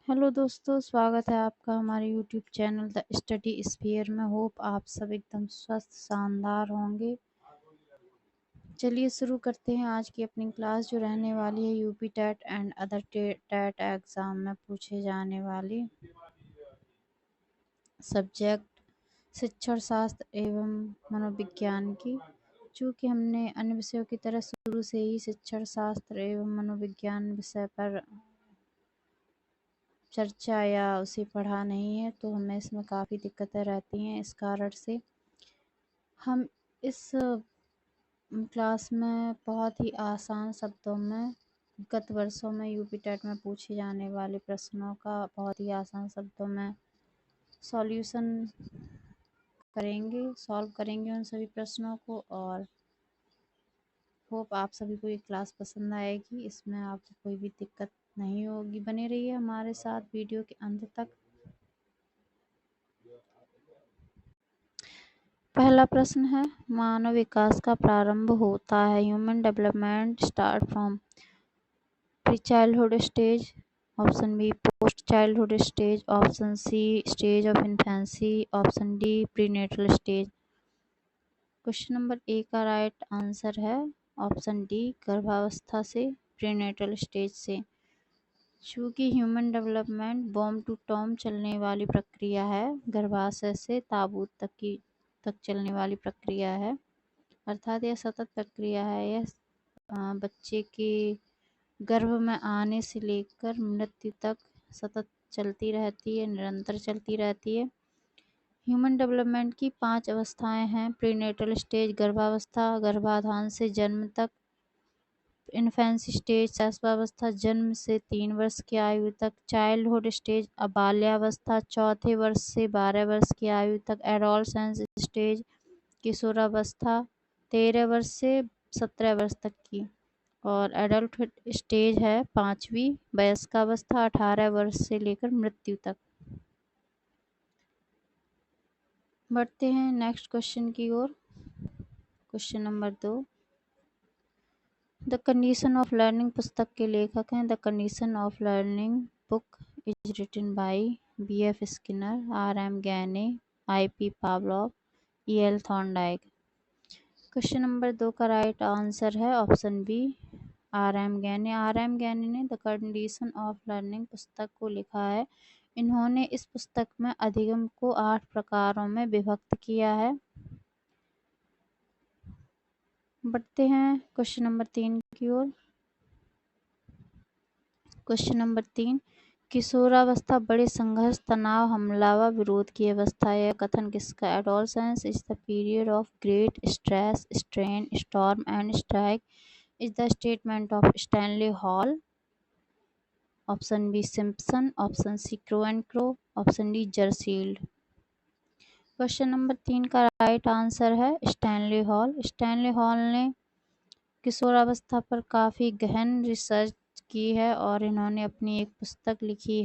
Hello दोस्तों, स्वागत है आपका हमारे YouTube channel the study sphere में। होप आप सब एकदम स्वस्थ शानदार होंगे। चलिए शुरू करते हैं आज की अपनी क्लास, जो रहने वाली है UP TET and other TET exam में पूछे जाने वाली सब्जेक्ट शिक्षण शास्त्र एवं मनोविज्ञान की। चूँकि हमने अन्य विषयों की तरह शुरू से ही शिक्षण शास्त्र एवं मनोविज्ञान विषय पर चर्चा या उसे पढ़ा नहीं है, तो हमें इसमें काफ़ी दिक्कतें रहती हैं। इस कारण से हम इस क्लास में बहुत ही आसान शब्दों में गत वर्षों में यूपी टेट में पूछे जाने वाले प्रश्नों का बहुत ही आसान शब्दों में सॉल्यूशन सॉल्व करेंगे उन सभी प्रश्नों को। और होप आप सभी को ये क्लास पसंद आएगी, इसमें आपको कोई भी दिक्कत नहीं होगी। बने रहिए हमारे साथ वीडियो के अंत तक। पहला प्रश्न है, मानव विकास का प्रारंभ होता है। Human development start from pre childhood stage, option B post childhood stage, option C stage of infancy, option D prenatal stage. Question number A का राइट आंसर है ऑप्शन डी, गर्भावस्था से, प्रीनेटल स्टेज से। चूँकि ह्यूमन डेवलपमेंट बॉम to tomb चलने वाली प्रक्रिया है, गर्भाशय से ताबूत तक चलने वाली प्रक्रिया है, अर्थात यह सतत प्रक्रिया है। यह बच्चे के गर्भ में आने से लेकर मृत्यु तक सतत चलती रहती है, निरंतर चलती रहती है। ह्यूमन डेवलपमेंट की 5 अवस्थाएं हैं। प्रीनेटल स्टेज गर्भावस्था, गर्भाधान से जन्म तक, इन्फेंसी स्टेज शैशवावस्था जन्म से 3 वर्ष की आयु तक, चाइल्डहुड स्टेज बाल्यावस्था 4थे वर्ष से 12 वर्ष की आयु तक, एडोलसेंस स्टेज किशोरावस्था 13 वर्ष से 17 वर्ष तक की, और एडल्टहुड स्टेज है 5वीं वयस्कावस्था 18 वर्ष से लेकर मृत्यु तक। बढ़ते हैं नेक्स्ट क्वेश्चन की ओर। Question number 2, the condition of learning पुस्तक के लेखक हैं। The condition of learning book is written by B.F. Skinner, R.M. Gagne, I.P. Pavlov, E.L. Thorndike. Question number 2 का राइट आंसर है option B, R.M. Gagne. R.M. Gagne ने the condition of learning पुस्तक को लिखा है। इन्होंने इस पुस्तक में अधिगम को 8 प्रकारों में विभक्त किया है। बढ़ते हैं क्वेश्चन नंबर 3 की ओर। क्वेश्चन नंबर 3, किशोरावस्था बड़े संघर्ष, तनाव, हमला व विरोध की अवस्था। यह कथन किसका? Adolescence is the period of great stress, strain, storm and strike is the statement of Stanley Hall. Option B Simpson, option C Crow and Crow, option D Jersild. Question number 3 का राइट आंसर है Stanley Hall. Stanley Hall ने किशोरावस्था पर काफ़ी गहन research की है और इन्होंने अपनी एक पुस्तक लिखी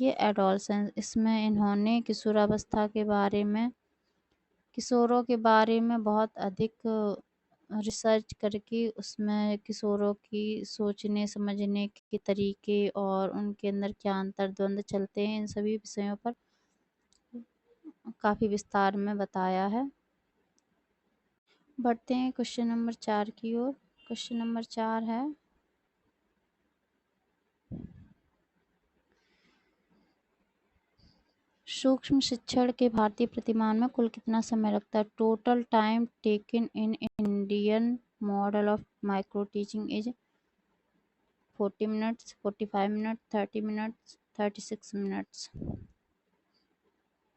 है एडोलसेंस। इसमें इन्होंने किशोरावस्था के बारे में, किशोरों के बारे में बहुत अधिक रिसर्च करके उसमें किशोरों की सोचने समझने के तरीके और उनके अंदर क्या अंतर्द्वंद चलते हैं, इन सभी विषयों पर काफ़ी विस्तार में बताया है। बढ़ते हैं क्वेश्चन नंबर 4 की ओर। क्वेश्चन नंबर 4 है, सूक्ष्म शिक्षण के भारतीय प्रतिमान में कुल कितना समय लगता है? Total time taken in Indian model of micro teaching is 40 minutes, 45 minute, 30 minutes, 36 minutes.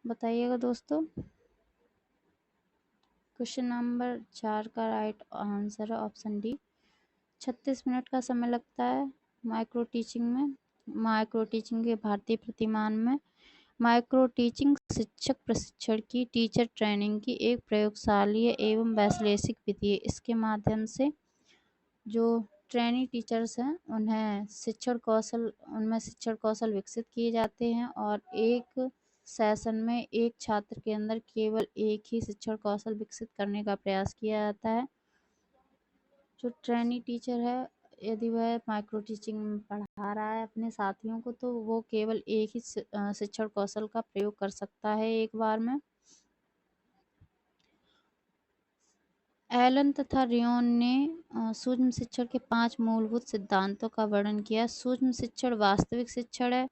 बताइएगा दोस्तों। क्वेश्चन नंबर 4 का राइट आंसर है ऑप्शन डी, 36 मिनट का समय लगता है माइक्रो टीचिंग में। माइक्रो टीचिंग के भारतीय प्रतिमान में माइक्रो टीचिंग शिक्षक प्रशिक्षण की, टीचर ट्रेनिंग की एक प्रयोगशालीय एवं वैश्लेषिक विधि है। इसके माध्यम से जो ट्रेनी टीचर्स हैं उनमें शिक्षण कौशल विकसित किए जाते हैं और एक सेशन में एक छात्र के अंदर केवल एक ही शिक्षण कौशल विकसित करने का प्रयास किया जाता है। जो ट्रेनी टीचर है यदि वह माइक्रो टीचिंग में पढ़ा रहा है अपने साथियों को, तो वो केवल एक ही शिक्षण कौशल का प्रयोग कर सकता है एक बार में। एलन तथा रियोन ने सूक्ष्म शिक्षण के 5 मूलभूत सिद्धांतों का वर्णन किया। सूक्ष्म शिक्षण वास्तविक शिक्षण है,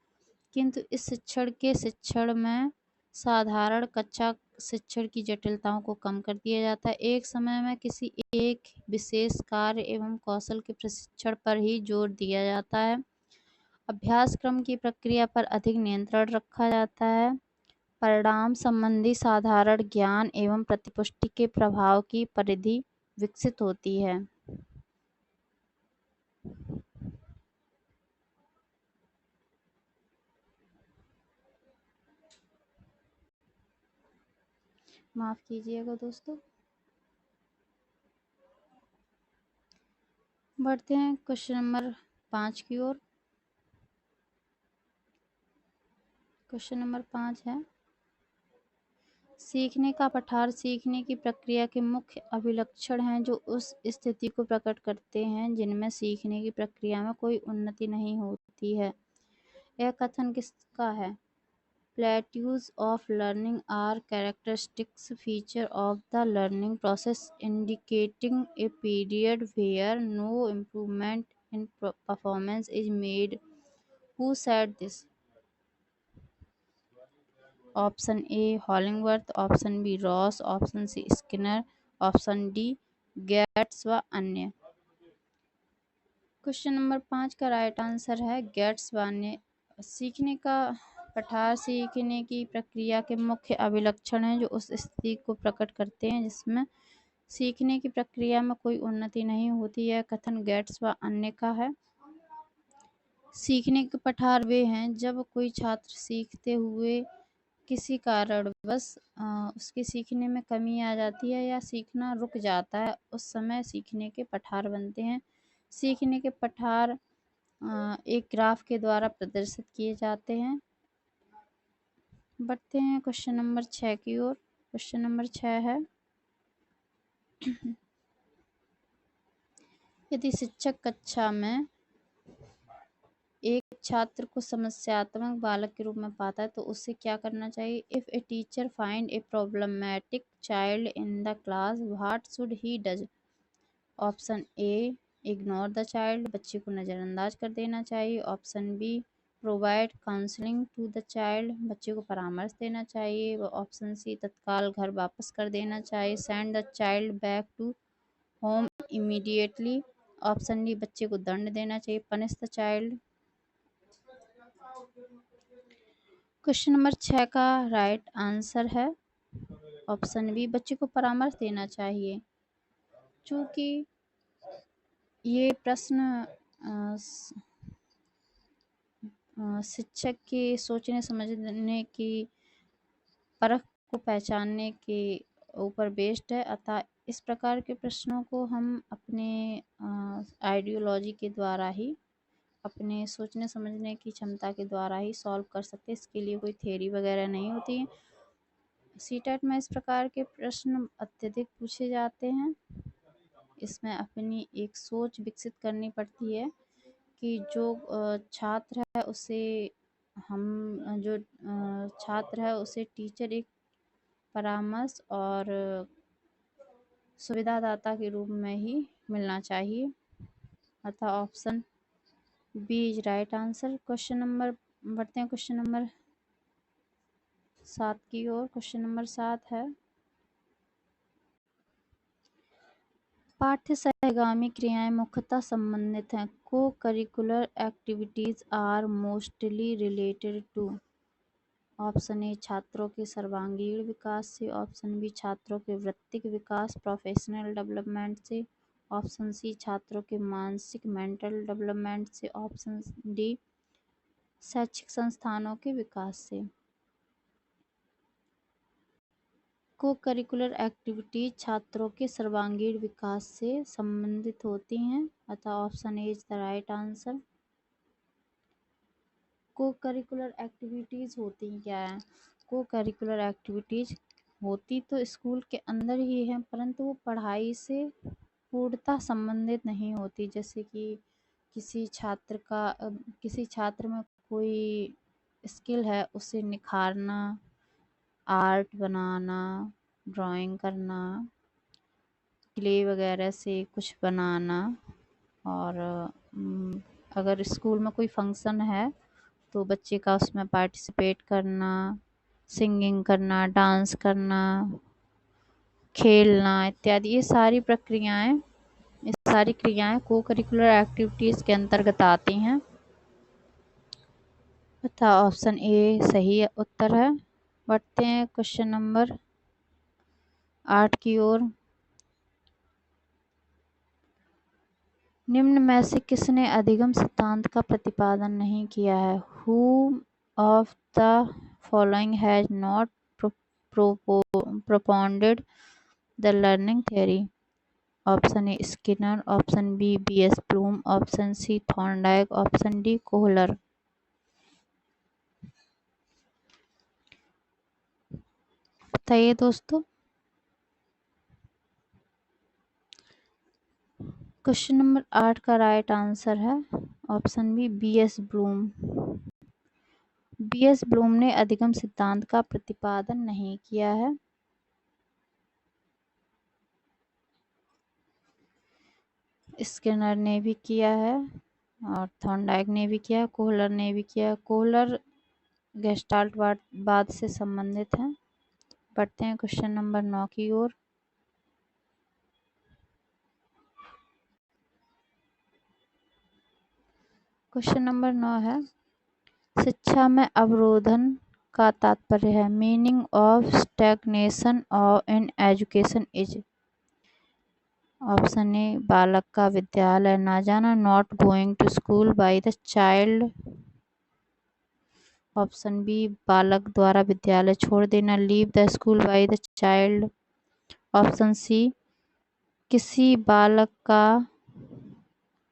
किंतु इस शिक्षण में साधारण कच्चा शिक्षण की जटिलताओं को कम कर दिया जाता है। एक समय में किसी एक विशेष कार्य एवं कौशल के प्रशिक्षण पर ही जोर दिया जाता है। अभ्यासक्रम की प्रक्रिया पर अधिक नियंत्रण रखा जाता है। परिणाम संबंधी साधारण ज्ञान एवं प्रतिपुष्टि के प्रभाव की परिधि विकसित होती है। माफ कीजिएगा दोस्तों। बढ़ते हैं क्वेश्चन नंबर 5 की ओर। क्वेश्चन नंबर 5 है, सीखने का पठार सीखने की प्रक्रिया के मुख्य अभिलक्षण हैं जो उस स्थिति को प्रकट करते हैं जिनमें सीखने की प्रक्रिया में कोई उन्नति नहीं होती है। यह कथन किसका है? Plateaus of learning are characteristic feature of the learning process, indicating a period where no improvement in performance is made. Who said this? Option A Hollingworth, option B Ross, option C Skinner, option D Gates व अन्य। Question number 5 का right answer है gets व अन्य। सीखने का पठार सीखने की प्रक्रिया के मुख्य अभिलक्षण हैं जो उस स्थिति को प्रकट करते हैं जिसमें सीखने की प्रक्रिया में कोई उन्नति नहीं होती है। कथन गेट्स व अन्य का है। सीखने के पठार वे हैं जब कोई छात्र सीखते हुए किसी कारणवश उसके सीखने में कमी आ जाती है या सीखना रुक जाता है, उस समय सीखने के पठार बनते हैं। सीखने के पठार एक ग्राफ के द्वारा प्रदर्शित किए जाते हैं। बढ़ते हैं क्वेश्चन नंबर 6 की ओर। क्वेश्चन नंबर 6 है, यदि शिक्षक कक्षा में एक छात्र को समस्यात्मक बालक के रूप में पाता है तो उसे क्या करना चाहिए? If a teacher find a problematic child in the class, what should he does? Option A ignore the child, बच्चे को नज़रअंदाज कर देना चाहिए। Option B provide counselling to the child, बच्चे को परामर्श देना चाहिए। ऑप्शन सी तत्काल घर वापस कर देना चाहिए। Send the child back to home immediately. Option D बच्चे को दंड देना चाहिए, punish the child. Question number 6 का राइट आंसर है ऑप्शन बी बच्चे को परामर्श देना चाहिए। चूँकि ये प्रश्न शिक्षक के सोचने समझने की परख को पहचानने के ऊपर बेस्ड है, अतः इस प्रकार के प्रश्नों को हम अपने आइडियोलॉजी के द्वारा ही, अपने सोचने समझने की क्षमता के द्वारा ही सॉल्व कर सकते हैं। इसके लिए कोई थ्योरी वगैरह नहीं होती है। सीटेट में इस प्रकार के प्रश्न अत्यधिक पूछे जाते हैं। इसमें अपनी एक सोच विकसित करनी पड़ती है कि जो छात्र है उसे टीचर एक परामर्श और सुविधादाता के रूप में ही मिलना चाहिए। अतः option B is right answer. Question number बढ़ते हैं क्वेश्चन नंबर 7 की ओर। क्वेश्चन नंबर 7 है, पाठ्य सहगामी क्रियाएं मुख्यतः संबंधित हैं। Co curricular activities are mostly related to. Option A छात्रों के सर्वांगीण विकास से। ऑप्शन बी छात्रों के वृत्तिक विकास प्रोफेशनल डेवलपमेंट से। ऑप्शन सी छात्रों के मानसिक मेंटल डेवलपमेंट से। ऑप्शन डी शैक्षिक संस्थानों के विकास से। को करिकुलर एक्टिविटीज छात्रों के सर्वांगीण विकास से संबंधित होती हैं, अतः option A is the right answer. को करिकुलर एक्टिविटीज होती क्या है? को करिकुलर एक्टिविटीज होती तो स्कूल के अंदर ही है, परंतु वो पढ़ाई से पूर्णतः संबंधित नहीं होती। जैसे कि किसी छात्र में कोई स्किल है उसे निखारना, आर्ट बनाना, ड्राइंग करना, क्ले वगैरह से कुछ बनाना। और अगर स्कूल में कोई फंक्शन है तो बच्चे का उसमें पार्टिसिपेट करना, सिंगिंग करना, डांस करना, खेलना इत्यादि, ये सारी क्रियाएं को करिकुलर एक्टिविटीज़ के अंतर्गत आती हैं तथा ऑप्शन ए सही उत्तर है। बढ़ते हैं क्वेश्चन नंबर 8 की ओर। निम्न में से किसने अधिगम सिद्धांत का प्रतिपादन नहीं किया है? Who of the following has not propounded the learning theory? Option A Skinner, option B BS Bloom, option C Thorndike, option D Kohler. बताइए दोस्तों। क्वेश्चन नंबर 8 का राइट आंसर है option B BS Bloom. BS Bloom ने अधिगम सिद्धांत का प्रतिपादन नहीं किया है। स्किनर ने भी किया है और थॉर्नडाइक ने भी किया, कोहलर ने भी किया। कोहलर गेस्टाल्ट वाद से संबंधित हैं। बढ़ते हैं क्वेश्चन नंबर 9 की ओर। क्वेश्चन नंबर 9 है, शिक्षा में अवरोधन का तात्पर्य है। Meaning of stagnation in education is. Option A बालक का विद्यालय ना जाना, not going to school by the child. Option B बालक द्वारा विद्यालय छोड़ देना, leave the school by the child. Option C किसी बालक का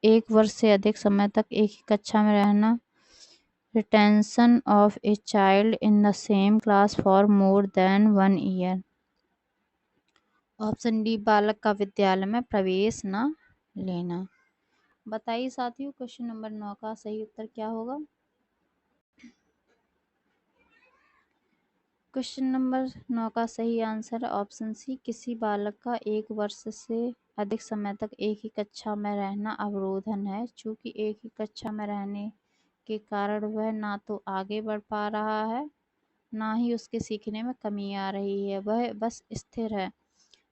1 वर्ष से अधिक समय तक एक ही कक्षा में रहना, retention of a child in the same class for more than 1 year. Option D बालक का विद्यालय में प्रवेश न लेना। बताइए साथियों, क्वेश्चन नंबर 9 का सही उत्तर क्या होगा? क्वेश्चन नंबर 9 का सही आंसर ऑप्शन सी किसी बालक का 1 वर्ष से अधिक समय तक एक ही कक्षा में रहना अवरोधन है। चूंकि एक ही कक्षा में रहने के कारण वह ना तो आगे बढ़ पा रहा है, ना ही उसके सीखने में कमी आ रही है, वह बस स्थिर है।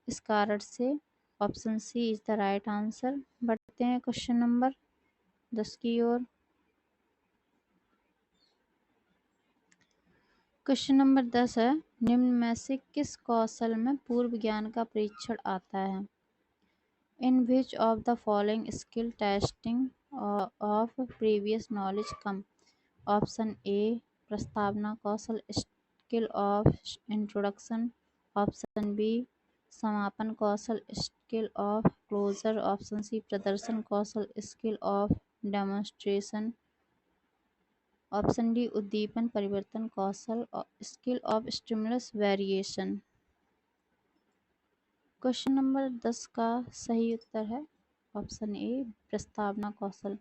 इस कारण से option C is the right answer. बढ़ते हैं क्वेश्चन नंबर 10 की ओर। क्वेश्चन नंबर 10 है, निम्न में से किस कौशल में पूर्व ज्ञान का परीक्षण आता है? In which of the following skill testing of previous knowledge come? Option A प्रस्तावना कौशल, skill of introduction. Option B समापन कौशल, skill of closure. Option C प्रदर्शन कौशल, skill of demonstration. Option D उद्दीपन परिवर्तन कौशल, skill of stimulus variation. Question number 10 का सही उत्तर है ऑप्शन ए प्रस्तावना कौशल।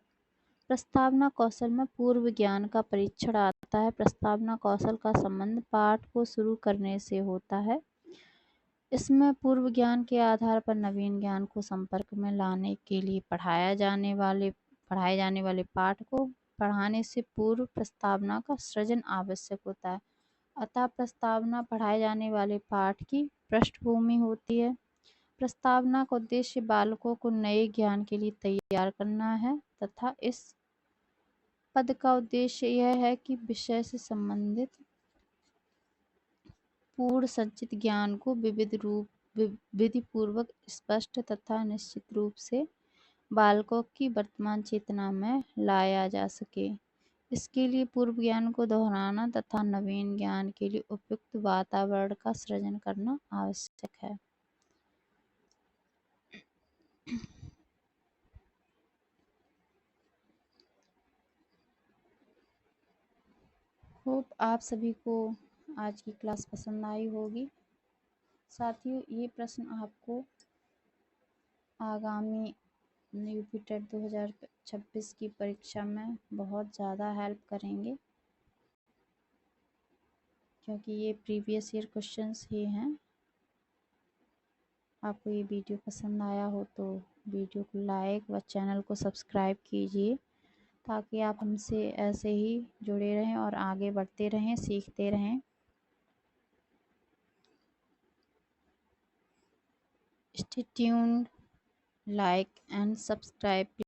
प्रस्तावना कौशल में पूर्व ज्ञान का परीक्षण आता है। प्रस्तावना कौशल का संबंध पाठ को शुरू करने से होता है। इसमें पूर्व ज्ञान के आधार पर नवीन ज्ञान को संपर्क में लाने के लिए पढ़ाए जाने वाले पाठ को पढ़ाने से पूर्व प्रस्तावना का सृजन आवश्यक होता है। अतः प्रस्तावना पढ़ाए जाने वाले पाठ की पृष्ठभूमि होती है। प्रस्तावना का उद्देश्य बालकों को नए ज्ञान के लिए तैयार करना है तथा इस पद का उद्देश्य यह है कि विषय से संबंधित पूर्ण संचित ज्ञान को विधिपूर्वक स्पष्ट तथा निश्चित रूप से बालकों की वर्तमान चेतना में लाया जा सके। इसके लिए पूर्व ज्ञान को दोहराना तथा नवीन ज्ञान के लिए उपयुक्त वातावरण का सृजन करना आवश्यक है। होप आप सभी को आज की क्लास पसंद आई होगी। साथियों, ये प्रश्न आपको आगामी यूपी टेट 2026 की परीक्षा में बहुत ज़्यादा हेल्प करेंगे, क्योंकि ये प्रीवियस ईयर क्वेश्चंस ही हैं। आपको ये वीडियो पसंद आया हो तो वीडियो को लाइक व चैनल को सब्सक्राइब कीजिए, ताकि आप हमसे ऐसे ही जुड़े रहें और आगे बढ़ते रहें, सीखते रहें। Stay tuned, like and subscribe.